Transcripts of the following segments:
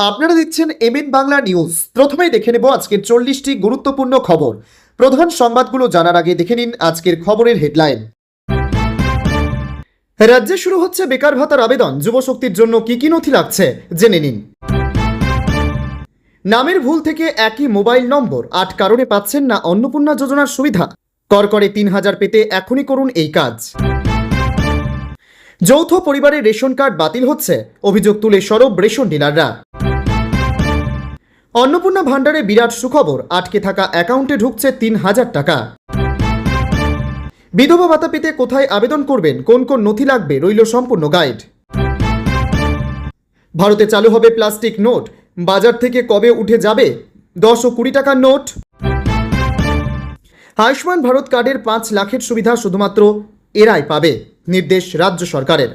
আপনারা দেখছেন MN Bangla news. প্রথমেই দেখে নেব আজকের 40টি গুরুত্বপূর্ণ খবর। প্রধান সংবাদগুলো জানার আগে দেখে নিন আজকের খবরের হেডলাইন। রাজ্যে শুরু হচ্ছে বেকার ভাতার আবেদন। যুবশক্তির জন্য কি কি নথি লাগছে জেনে নিন। নামের ভুল থেকে একই মোবাইল নম্বর, 8 কারণে পাচ্ছেন না অন্নপূর্ণা যোজনার সুবিধা। করকরে 3000 পেতে এখনই করুন এই কাজ। যৌথ পরিবারের রেশন কার্ড বাতিল হচ্ছে, অভিযোগ তুলে সরব রেশন ডিলাররা। অন্নপূর্ণা ভাণ্ডারে বিরাট সুখবর, আটকে থাকা অ্যাকাউন্টে ঢুকছে 3000 টাকা। বিধবা ভাতা পেতে কোথায় আবেদন করবেন, কোন কোন নথি লাগবে, রইল সম্পূর্ণ গাইড। ভারতে চালু হবে প্লাস্টিক নোট, বাজার থেকে কবে উঠে যাবে 10 ও 20 টাকার নোট। আয়ুষ্মান ভারত কার্ডের 5 লাখের সুবিধা শুধুমাত্র এরাই পাবে, নির্দেশ রাজ্য সরকারের।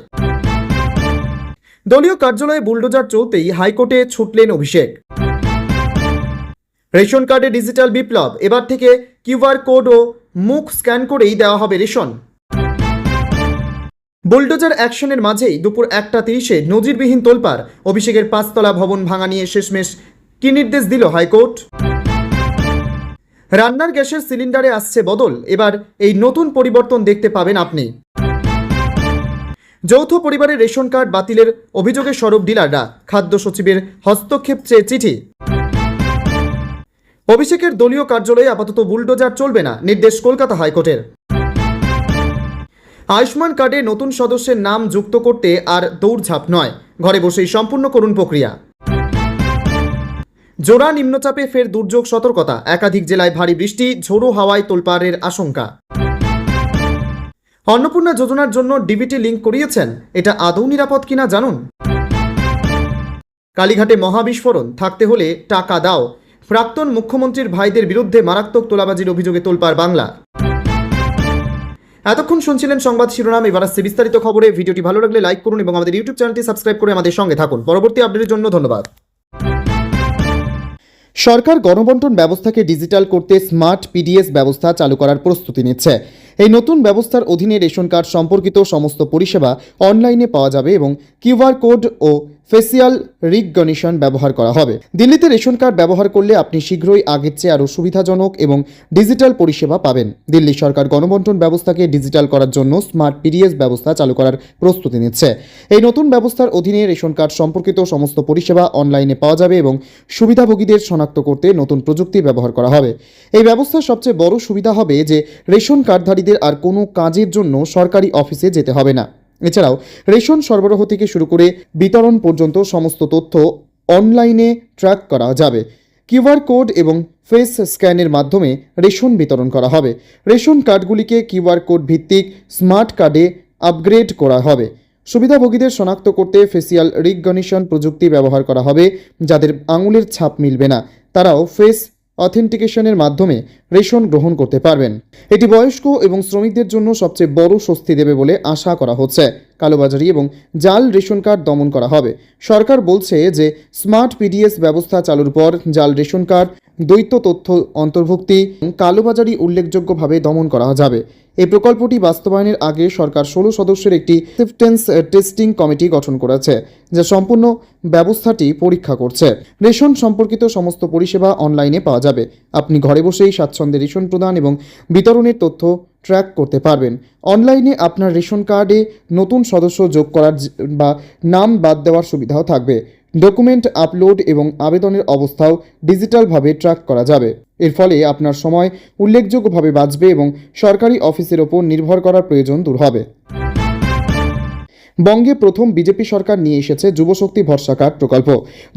দলীয় কার্যালয়ে বুলডোজার চলতেই হাইকোর্টে ছুটলেন অভিষেক। রেশন কার্ডে ডিজিটাল বিপ্লব, এবার থেকে কিউআর কোড ও মুখ স্ক্যান করেই দেওয়া হবে রেশন। বুলডোজার অ্যাকশনের মাঝেই দুপুর 1:30-এ নজিরবিহীন তোলপাড়। অভিষেকের 5তলা ভবন ভাঙা নিয়ে শেষমেশ কি নির্দেশ দিল হাইকোর্ট। রান্নার গ্যাসের সিলিন্ডারে আসছে বদল, এবার এই নতুন পরিবর্তন দেখতে পাবেন আপনি। যৌথ পরিবারের রেশন কার্ড বাতিলের অভিযোগে সরব ডিলাররা, খাদ্য সচিবের হস্তক্ষেপ চেয়ে চিঠি। অভিষেকের দলীয় কার্যালয়ে আপাতত বুলডোজার চলবে না, নির্দেশ কলকাতা হাইকোর্টের। আয়ুষ্মান কার্ডে নতুন সদস্যের নাম যুক্ত করতে আর দৌড়ঝাঁপ নয়, ঘরে বসেই সম্পূর্ণ করুন প্রক্রিয়া। জোড়া নিম্নচাপে ফের দুর্যোগ সতর্কতা, একাধিক জেলায় ভারী বৃষ্টি, ঝোড়ো হাওয়ায় তোলপাড়ের আশঙ্কা। অন্নপূর্ণা যোজনার জন্য ডিবিটি লিঙ্ক করিয়েছেন, এটা আদৌ নিরাপদ কিনা জানুন। কালীঘাটে মহাবিস্ফোরণ, থাকতে হলে টাকা দাও। প্রাক্তন মুখ্যমন্ত্রীর ভাইদের বিরুদ্ধে মারাত্মক তোলাবাজির অভিযোগে তোলপাড় বাংলা। এতক্ষণ শুনছিলেন সংবাদ শিরোনাম, এবার আসছে বিস্তারিত খবরে। ভিডিওটি ভালো লাগলে লাইক করুন এবং আমাদের ইউটিউব চ্যানেলটি সাবস্ক্রাইব করে আমাদের সঙ্গে থাকুন। পরবর্তী আপডেটের জন্য ধন্যবাদ। সরকার গণবণ্টন ব্যবস্থাকে ডিজিটাল করতে স্মার্ট পিডিএস ব্যবস্থা চালু করার প্রস্তুতি নিচ্ছে। এই নতুন ব্যবস্থার অধীনে রেশন কার্ড সম্পর্কিত সমস্ত পরিষেবা অনলাইনে পাওয়া যাবে এবং কিউআর কোড ও ফেসিয়াল রিকগনিশন ব্যবহার করা হবে। দিল্লিতে রেশন কার্ড ব্যবহার করলে আপনি শীঘ্রই আগের চেয়ে আরও সুবিধাজনক এবং ডিজিটাল পরিষেবা পাবেন। দিল্লি সরকার গণবণ্টন ব্যবস্থাকে ডিজিটাল করার জন্য স্মার্ট পিডিএস ব্যবস্থা চালু করার প্রস্তুতি নিচ্ছে। এই নতুন ব্যবস্থার অধীনে রেশন কার্ড সম্পর্কিত সমস্ত পরিষেবা অনলাইনে পাওয়া যাবে এবং সুবিধাভোগীদের শনাক্ত করতে নতুন প্রযুক্তি ব্যবহার করা হবে। এই ব্যবস্থার সবচেয়ে বড় সুবিধা হবে যে রেশন কার্ডধারীদের আর কোনো কাজের জন্য সরকারি অফিসে যেতে হবে না। এছাড়াও রেশন সরবরাহ থেকে শুরু করে বিতরণ পর্যন্ত সমস্ত তথ্য অনলাইনে ট্র্যাক করা যাবে। কিউআর কোড এবং ফেস স্ক্যানের মাধ্যমে রেশন বিতরণ করা হবে। রেশন কার্ডগুলিকে কিউআর কোড ভিত্তিক স্মার্ট কার্ডে আপগ্রেড করা হবে। সুবিধাভোগীদের শনাক্ত করতে ফেসিয়াল রিকগনিশন প্রযুক্তি ব্যবহার করা হবে। যাদের আঙুলের ছাপ মিলবে না তারাও ফেস অথেন্টিকেশনের মাধ্যমে রেশন গ্রহণ করতে পারবেন। এটি বয়স্ক এবং শ্রমিকদের জন্য সবচেয়ে বড় স্বস্তি দেবে বলে আশা করা হচ্ছে। কালোবাজারি এবং জাল রেশন কার্ড দমন করা হবে। সরকার বলছে যে স্মার্ট পিডিএস ব্যবস্থা চালুর পর জাল রেশন কার্ড, দ্বৈত তথ্য অন্তর্ভুক্তি, কালোবাজারি উল্লেখযোগ্যভাবে দমন করা যাবে। এই প্রকল্পটি বাস্তবায়নের আগে সরকার 16 সদস্যের একটি অ্যাকসেপ্টেন্স টেস্টিং কমিটি গঠন করেছে, যা সম্পূর্ণ ব্যবস্থাটি পরীক্ষা করছে। রেশন সম্পর্কিত সমস্ত পরিষেবা অনলাইনে পাওয়া যাবে। আপনি ঘরে বসেই স্বাচ্ছন্দ্যে রেশন প্রদান এবং বিতরণের তথ্য ট্র্যাক করতে পারবেন। অনলাইনে আপনার রেশন কার্ডে নতুন সদস্য যোগ করার বা নাম বাদ দেওয়ার সুবিধাও থাকবে। ডকুমেন্ট আপলোড এবং আবেদনের অবস্থাও ডিজিটালভাবে ট্র্যাক করা যাবে। এর ফলে আপনার সময় উল্লেখযোগ্যভাবে বাঁচবে এবং সরকারি অফিসের ওপর নির্ভর করার প্রয়োজন দূর হবে। বঙ্গে প্রথম বিজেপি সরকার নিয়ে এসেছে যুবশক্তি ভরসা কার্ড প্রকল্প।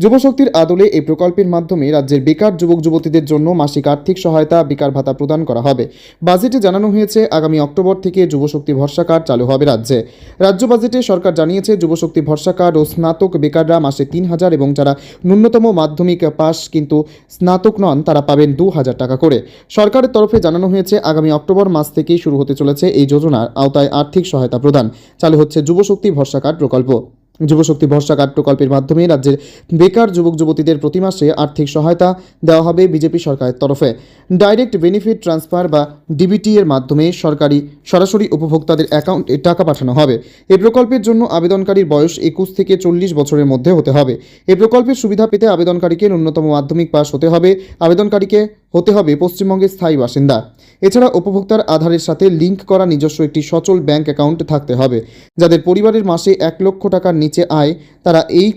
যুবশক্তির আদলে এই প্রকল্পের মাধ্যমে রাজ্যের বেকার যুবক যুবতীদের জন্য মাসিক আর্থিক সহায়তা, বেকার ভাতা প্রদান করা হবে। বাজেটে জানানো হয়েছে আগামী অক্টোবর থেকে যুবশক্তি ভরসা কার্ড চালু হবে রাজ্যে। রাজ্য বাজেটে সরকার জানিয়েছে যুবশক্তি ভরসা কার্ড ও স্নাতক বেকাররা মাসে 3000 এবং যারা ন্যূনতম মাধ্যমিক পাস কিন্তু স্নাতক নন তারা পাবেন 2000 টাকা করে। সরকারের তরফে জানানো হয়েছে আগামী অক্টোবর মাস থেকেই শুরু হতে চলেছে এই যোজনার আওতায় আর্থিক সহায়তা প্রদান। চালু হচ্ছে যুবশক্তি ভরসা কার্ড প্রকল্প। যুবশক্তি ভরসা কার্ড প্রকল্পের মাধ্যমে রাজ্যের বেকার যুবক যুবতীদের প্রতি মাসে আর্থিক সহায়তা দেওয়া হবে বিজেপি সরকারের তরফে। ডাইরেক্ট বেনিফিট ট্রান্সফার বা ডিবিটি এর মাধ্যমে সরাসরি উপভোক্তাদের অ্যাকাউন্টে টাকা পাঠানো হবে। এই প্রকল্পের জন্য আবেদনকারীর বয়স 21 থেকে 40 বছরের মধ্যে হতে হবে। এই প্রকল্পের সুবিধা পেতে আবেদনকারীকে ন্যূনতম মাধ্যমিক পাস হতে হবে। আবেদনকারীকে হতে হবে পশ্চিমবঙ্গের স্থায়ী বাসিন্দা। এছাড়া উপভোক্তার আধারের সাথে লিঙ্ক করা নিজস্ব একটি সচল ব্যাংক অ্যাকাউন্ট থাকতে হবে। যাদের পরিবারের মাসে 1 লক্ষ টাকার নিচে আয়, তারা এই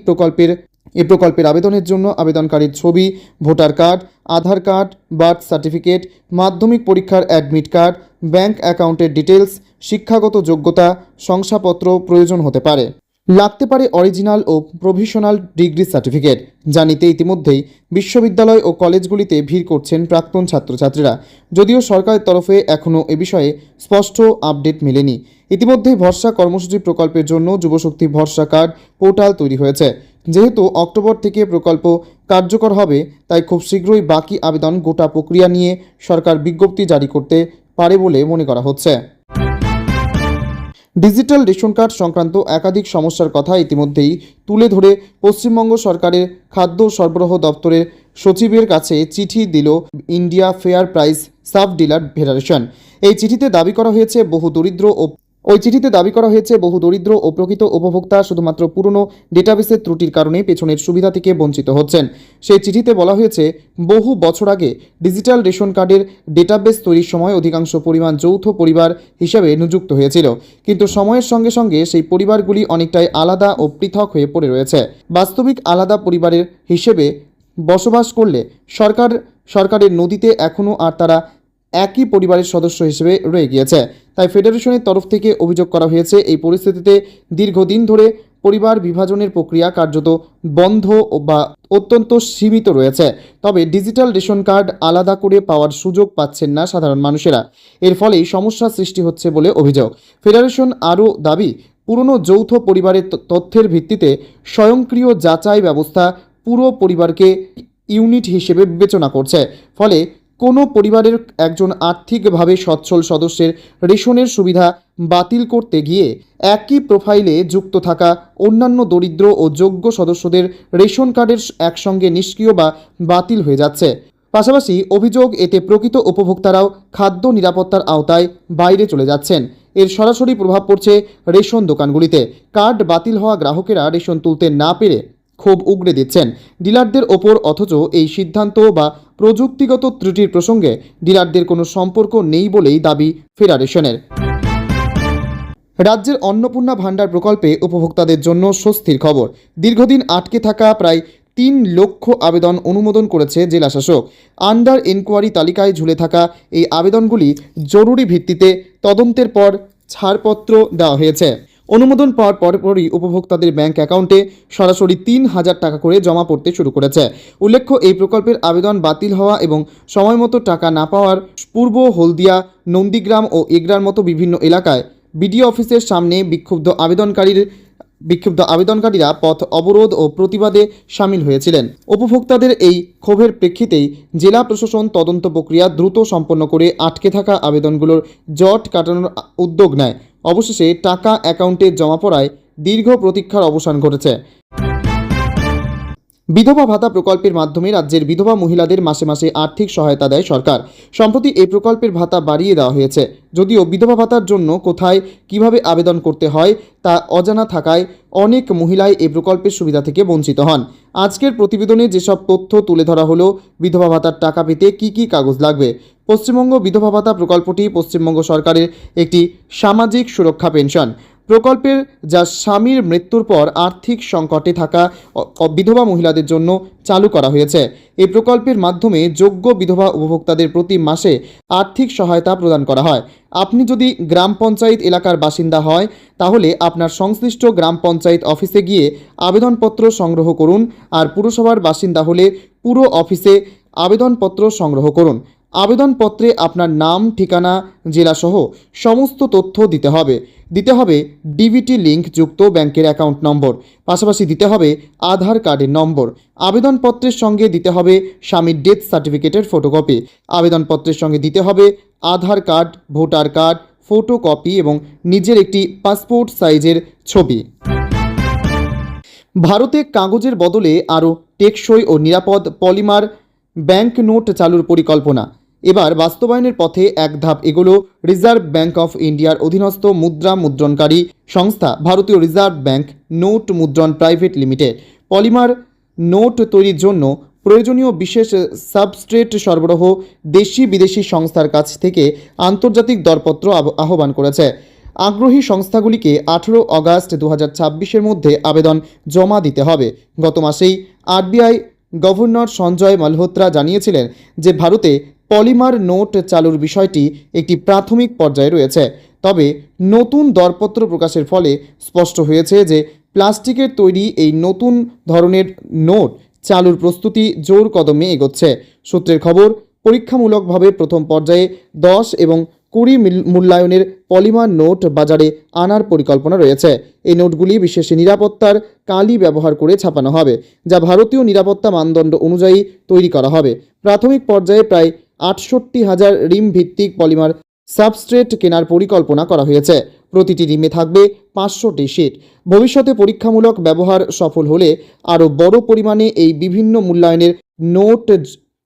প্রকল্পের আবেদনের জন্য আবেদনকারীর ছবি, ভোটার কার্ড, আধার কার্ড, বার্থ সার্টিফিকেট, মাধ্যমিক পরীক্ষার অ্যাডমিট কার্ড, ব্যাংক অ্যাকাউন্টের ডিটেলস, শিক্ষাগত যোগ্যতা, শংসাপত্র প্রয়োজন হতে পারে। লাগতে পারে অরিজিনাল ও প্রভিশনাল ডিগ্রি সার্টিফিকেট, যা নিতে ইতিমধ্যেই বিশ্ববিদ্যালয় ও কলেজগুলিতে ভিড় করছেন প্রাক্তন ছাত্রছাত্রীরা। যদিও সরকারের তরফে এখনও এ বিষয়ে স্পষ্ট আপডেট মেলেনি। ইতিমধ্যেই ভরসা কর্মসূচি প্রকল্পের জন্য যুবশক্তি ভরসা কার্ড পোর্টাল তৈরি হয়েছে। যেহেতু অক্টোবর থেকে প্রকল্প কার্যকর হবে, তাই খুব শীঘ্রই বাকি আবেদন গোটা প্রক্রিয়া নিয়ে সরকার বিজ্ঞপ্তি জারি করতে পারে বলে মনে করা হচ্ছে। ডিজিটাল রেশন কার্ড সংক্রান্ত একাধিক সমস্যার কথা ইতিমধ্যেই তুলে ধরে পশ্চিমবঙ্গ সরকারের খাদ্য সরবরাহ দপ্তরের সচিবের কাছে চিঠি দিল India fair price sub dealer federation. এই চিঠিতে দাবি করা হয়েছে বহু দরিদ্র ও প্রকৃত উপভোক্তা শুধুমাত্র পুরনো ডেটাবেসের ত্রুটির কারণে পেছনের সুবিধা থেকে বঞ্চিত হচ্ছেন। সেই চিঠিতে বলা হয়েছে, বহু বছর আগে ডিজিটাল রেশন কার্ডের ডেটাবেস তৈরির সময় অধিকাংশ পরিমাণ যৌথ পরিবার হিসেবে নিযুক্ত হয়েছিল, কিন্তু সময়ের সঙ্গে সঙ্গে সেই পরিবারগুলি অনেকটাই আলাদা ও পৃথক হয়ে পড়ে রয়েছে। বাস্তবিক আলাদা পরিবারের হিসেবে বসবাস করলে সরকারের নদীতে এখনও আর তারা একই পরিবারের সদস্য হিসেবে রয়ে গিয়েছে। তাই ফেডারেশনের তরফ থেকে অভিযোগ করা হয়েছে, এই পরিস্থিতিতে দীর্ঘদিন ধরে পরিবার বিভাজনের প্রক্রিয়া কার্যত বন্ধ বা অত্যন্ত সীমিত রয়েছে। তবে ডিজিটাল রেশন কার্ড আলাদা করে পাওয়ার সুযোগ পাচ্ছেন না সাধারণ মানুষেরা। এর ফলেই সমস্যা সৃষ্টি হচ্ছে বলে অভিযোগ। ফেডারেশন আরও দাবি, পুরনো যৌথ পরিবারের তথ্যের ভিত্তিতে স্বয়ংক্রিয় যাচাই ব্যবস্থা পুরো পরিবারকে ইউনিট হিসেবে বিবেচনা করছে। ফলে কোনো পরিবারের একজন আর্থিকভাবে সচ্ছল সদস্যের রেশনের সুবিধা বাতিল করতে গিয়ে একই প্রোফাইলে যুক্ত থাকা অন্যান্য দরিদ্র ও যোগ্য সদস্যদের রেশন কার্ডের একসঙ্গে নিষ্ক্রিয় বা বাতিল হয়ে যাচ্ছে। পাশাপাশি অভিযোগ, এতে প্রকৃত উপভোক্তারাও খাদ্য নিরাপত্তার আওতায় বাইরে চলে যাচ্ছেন। এর সরাসরি প্রভাব পড়ছে রেশন দোকানগুলিতে। কার্ড বাতিল হওয়া গ্রাহকেরা রেশন তুলতে না পেরে ক্ষোভ উগড়ে দিচ্ছেন ডিলারদের ওপর। অথচ এই সিদ্ধান্ত বা প্রযুক্তিগত ত্রুটির প্রসঙ্গে ডিলারদের কোনো সম্পর্ক নেই বলেই দাবি ফেডারেশনের। রাজ্যের অন্নপূর্ণা ভাণ্ডার প্রকল্পে উপভোক্তাদের জন্য স্বস্তির খবর। দীর্ঘদিন আটকে থাকা প্রায় 3 লক্ষ আবেদন অনুমোদন করেছে জেলা শাসক। আন্ডার এনকোয়ারি তালিকায় ঝুলে থাকা এই আবেদনগুলি জরুরি ভিত্তিতে তদন্তের পর ছাড়পত্র দেওয়া হয়েছে। অনুমোদন পাওয়ার পরপরই উপভোক্তাদের ব্যাংক অ্যাকাউন্টে সরাসরি 3,000 টাকা করে জমা পড়তে শুরু করেছে। উল্লেখ্য, এই প্রকল্পের আবেদন বাতিল হওয়া এবং সময়মতো টাকা না পাওয়ার পূর্ব হলদিয়া, নন্দীগ্রাম ও এগরার মতো বিভিন্ন এলাকায় বিডিও অফিসের সামনে বিক্ষুব্ধ আবেদনকারীরা পথ অবরোধ ও প্রতিবাদে সামিল হয়েছিলেন। উপভোক্তাদের এই ক্ষোভের প্রেক্ষিতেই জেলা প্রশাসন তদন্ত প্রক্রিয়া দ্রুত সম্পন্ন করে আটকে থাকা আবেদনগুলোর জট কাটানোর উদ্যোগ নেয়। অবশেষে টাকা অ্যাকাউন্টে জমা পড়ায় দীর্ঘ প্রতীক্ষার অবসান ঘটেছে। বিধবা ভাতা প্রকল্পের মাধ্যমে রাজ্যের বিধবা মহিলাদের মাসে মাসে আর্থিক সহায়তা দেয় সরকার। সম্প্রতি এই প্রকল্পের ভাতা বাড়িয়ে দেওয়া হয়েছে। যদিও বিধবা ভাতার জন্য কোথায় কিভাবে আবেদন করতে হয় তা অজানা থাকায় অনেক মহিলাই এই প্রকল্পের সুবিধা থেকে বঞ্চিত হন। আজকের প্রতিবেদনে যেসব তথ্য তুলে ধরা হলো, বিধবা ভাতার টাকা পেতে কী কী কাগজ লাগবে। পশ্চিমবঙ্গ বিধবা ভাতা প্রকল্পটি পশ্চিমবঙ্গ সরকারের একটি সামাজিক সুরক্ষা পেনশন প্রকল্পের, যা স্বামীর মৃত্যুর পর আর্থিক সংকটে থাকা বিধবা মহিলাদের জন্য চালু করা হয়েছে। এই প্রকল্পের মাধ্যমে যোগ্য বিধবা উপভোক্তাদের প্রতি মাসে আর্থিক সহায়তা প্রদান করা হয়। আপনি যদি গ্রাম পঞ্চায়েত এলাকার বাসিন্দা হয়, তাহলে আপনার সংশ্লিষ্ট গ্রাম পঞ্চায়েত অফিসে গিয়ে আবেদনপত্র সংগ্রহ করুন। আর পুরসভার বাসিন্দা হলে পুরো অফিসে আবেদনপত্র সংগ্রহ করুন। আবেদনপত্রে আপনার নাম, ঠিকানা, জেলাসহ সমস্ত তথ্য দিতে হবে ডিবিটি লিঙ্ক যুক্ত ব্যাংকের অ্যাকাউন্ট নম্বর। পাশাপাশি দিতে হবে আধার কার্ডের নম্বর। আবেদনপত্রের সঙ্গে দিতে হবে স্বামীর ডেথ সার্টিফিকেটের ফটোকপি। আবেদনপত্রের সঙ্গে দিতে হবে আধার কার্ড, ভোটার কার্ড, ফটোকপি এবং নিজের একটি পাসপোর্ট সাইজের ছবি। ভারতে কাগজের বদলে আরও টেকসই ও নিরাপদ পলিমার ব্যাংক নোট চালুর পরিকল্পনা এবার বাস্তবায়নের পথে এক ধাপ এগোলো রিজার্ভ ব্যাংক অফ ইন্ডিয়ার অধীনস্থ মুদ্রা মুদ্রণকারী সংস্থা ভারতীয় রিজার্ভ ব্যাংক নোট মুদ্রণ প্রাইভেট লিমিটেড। পলিমার নোট তৈরির জন্য প্রয়োজনীয় বিশেষ সাবস্ট্রেট সরবরাহ দেশি বিদেশি সংস্থার কাছ থেকে আন্তর্জাতিক দরপত্র আহ্বান করেছে। আগ্রহী সংস্থাগুলিকে 18 অগাস্ট 2026-এর মধ্যে আবেদন জমা দিতে হবে। গত মাসেই আরবিআই গভর্নর সঞ্জয় মালহোত্রা জানিয়েছিলেন যে ভারতে পলিমার নোট চালুর বিষয়টি একটি প্রাথমিক পর্যায়ে রয়েছে। তবে নতুন দরপত্র প্রকাশের ফলে স্পষ্ট হয়েছে যে প্লাস্টিকের তৈরি এই নতুন ধরনের নোট চালুর প্রস্তুতি জোর কদমে এগোচ্ছে। সূত্রের খবর, পরীক্ষামূলকভাবে প্রথম পর্যায়ে 10 এবং 20 মূল্যায়নের পলিমার নোট বাজারে আনার পরিকল্পনা রয়েছে। এই নোটগুলি বিশেষ নিরাপত্তার কালি ব্যবহার করে ছাপানো হবে, যা ভারতীয় নিরাপত্তা মানদণ্ড অনুযায়ী তৈরি করা হবে। প্রাথমিক পর্যায়ে প্রায় 68,000 রিম ভিত্তিক পলিমার সাবস্ট্রেট কেনার পরিকল্পনা করা হয়েছে। প্রতিটি রিমে থাকবে 500টি শীট। ভবিষ্যতে পরীক্ষামূলক ব্যবহার সফল হলে আরও বড় পরিমাণে এই বিভিন্ন মূল্যায়নের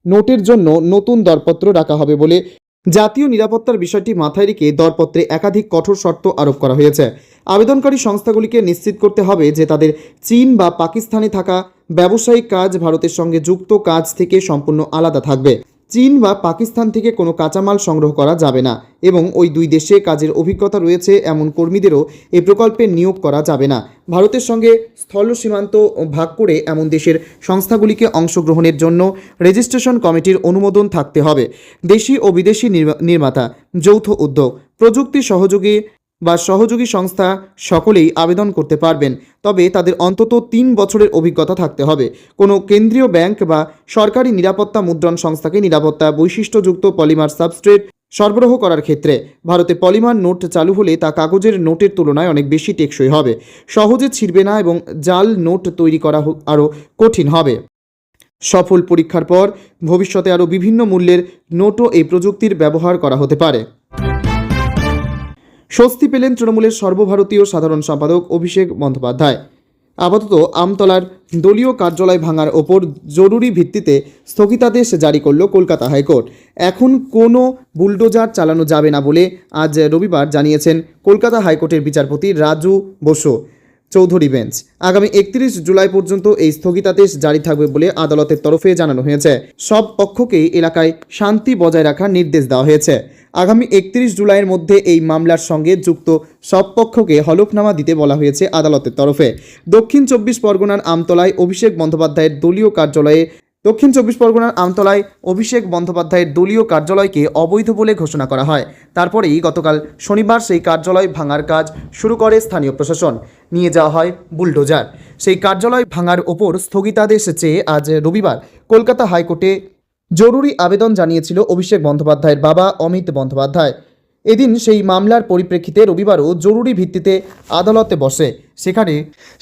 নোটের জন্য নতুন দরপত্র রাখা হবে বলে জাতীয় নিরাপত্তার বিষয়টি মাথায় রেখে দরপত্রে একাধিক কঠোর শর্ত আরোপ করা হয়েছে। আবেদনকারী সংস্থাগুলিকে নিশ্চিত করতে হবে যে তাদের চীন বা পাকিস্তানে থাকা ব্যবসায়িক কাজ ভারতের সঙ্গে যুক্ত কাজ থেকে সম্পূর্ণ আলাদা থাকবে। চীন বা পাকিস্তান থেকে কোনো কাঁচামাল সংগ্রহ করা যাবে না এবং ওই দুই দেশে কাজের অভিজ্ঞতা রয়েছে এমন কর্মীদেরও এই প্রকল্পে নিয়োগ করা যাবে না। ভারতের সঙ্গে স্থল সীমান্ত ভাগ করে এমন দেশের সংস্থাগুলিকে অংশগ্রহণের জন্য রেজিস্ট্রেশন কমিটির অনুমোদন থাকতে হবে। দেশি ও বিদেশি নির্মাতা, যৌথ উদ্যোগ, প্রযুক্তি সহযোগী সংস্থা সকলেই আবেদন করতে পারবেন, তবে তাদের অন্তত 3 বছরের অভিজ্ঞতা থাকতে হবে। কোনো কেন্দ্রীয় ব্যাংক বা সরকারি নিরাপত্তা মুদ্রণ সংস্থাকে নিরাপত্তা বৈশিষ্ট্যযুক্ত পলিমার সাবস্ট্রেট সরবরাহ করার ক্ষেত্রে ভারতে পলিমার নোট চালু হলে তা কাগজের নোটের তুলনায় অনেক বেশি টেকসই হবে, সহজে ছিঁড়বে না এবং জাল নোট তৈরি করা আরও কঠিন হবে। সফল পরীক্ষার পর ভবিষ্যতে আরও বিভিন্ন মূল্যের নোটও এই প্রযুক্তির ব্যবহার করা হতে পারে। স্বস্তি পেলেন তৃণমূলের সর্বভারতীয় সাধারণ সম্পাদক অভিষেক বন্দ্যোপাধ্যায়। আপাতত আমতলার দলীয় কার্যালয় ভাঙার ওপর জরুরি ভিত্তিতে স্থগিতাদেশ জারি করল কলকাতা হাইকোর্ট। এখন কোনো বুলডোজার চালানো যাবে না বলে আজ রবিবার জানিয়েছেন কলকাতা হাইকোর্টের বিচারপতি রাজু বসু চৌধুরী বেঞ্চ। আগামী 31 জুলাই পর্যন্ত এই স্থগিতাদেশ জারি থাকবে বলে আদালতের তরফে জানানো হয়েছে। সব পক্ষকেই এলাকায় শান্তি বজায় রাখার নির্দেশ দেওয়া হয়েছে। আগামী 31 জুলাইয়ের মধ্যে এই মামলার সঙ্গে যুক্ত সব পক্ষকে হলফনামা দিতে বলা হয়েছে আদালতের তরফে। দক্ষিণ চব্বিশ পরগনার আমতলায় অভিষেক বন্দ্যোপাধ্যায়ের দলীয় কার্যালয়কে অবৈধ বলে ঘোষণা করা হয়। তারপরেই গতকাল শনিবার সেই কার্যালয় ভাঙার কাজ শুরু করে স্থানীয় প্রশাসন। নিয়ে যাওয়া হয় বুলডোজার। সেই কার্যালয় ভাঙার ওপর স্থগিতাদেশ চেয়ে আজ রবিবার কলকাতা হাইকোর্টে জরুরি আবেদন জানিয়েছিল অভিষেক বন্দ্যোপাধ্যায়ের বাবা অমিত বন্দ্যোপাধ্যায়। এদিন সেই মামলার পরিপ্রেক্ষিতে রবিবারও জরুরি ভিত্তিতে আদালতে বসে।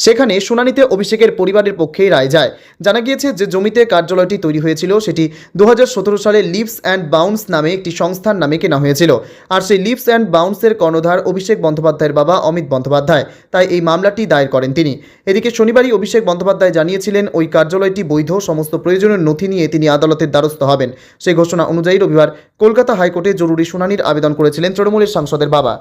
সেখানে শুনানিতে অভিষেকের পরিবারের পক্ষেই রায় যায়। জানা গিয়েছে যে জমিতে কার্যালয়টি তৈরি হয়েছিল সেটি 2017 সালে লিভস অ্যান্ড বাউন্স নামে একটি সংস্থার নামে কেনা হয়েছিল। আর সেই লিভস অ্যান্ড বাউন্সের কর্ণধার অভিষেক বন্দ্যোপাধ্যায়ের বাবা অমিত বন্দ্যোপাধ্যায়, তাই এই মামলাটি দায়ের করেন তিনি। এদিকে শনিবারই অভিষেক বন্দ্যোপাধ্যায় জানিয়েছিলেন ওই কার্যালয়টি বৈধ, সমস্ত প্রয়োজনীয় নথি নিয়ে তিনি আদালতের দ্বারস্থ হবেন। সেই ঘোষণা অনুযায়ী রবিবার কলকাতা হাইকোর্টে জরুরি শুনানির আবেদন করেছিলেন তৃণমূলের সাংসদের বাবা।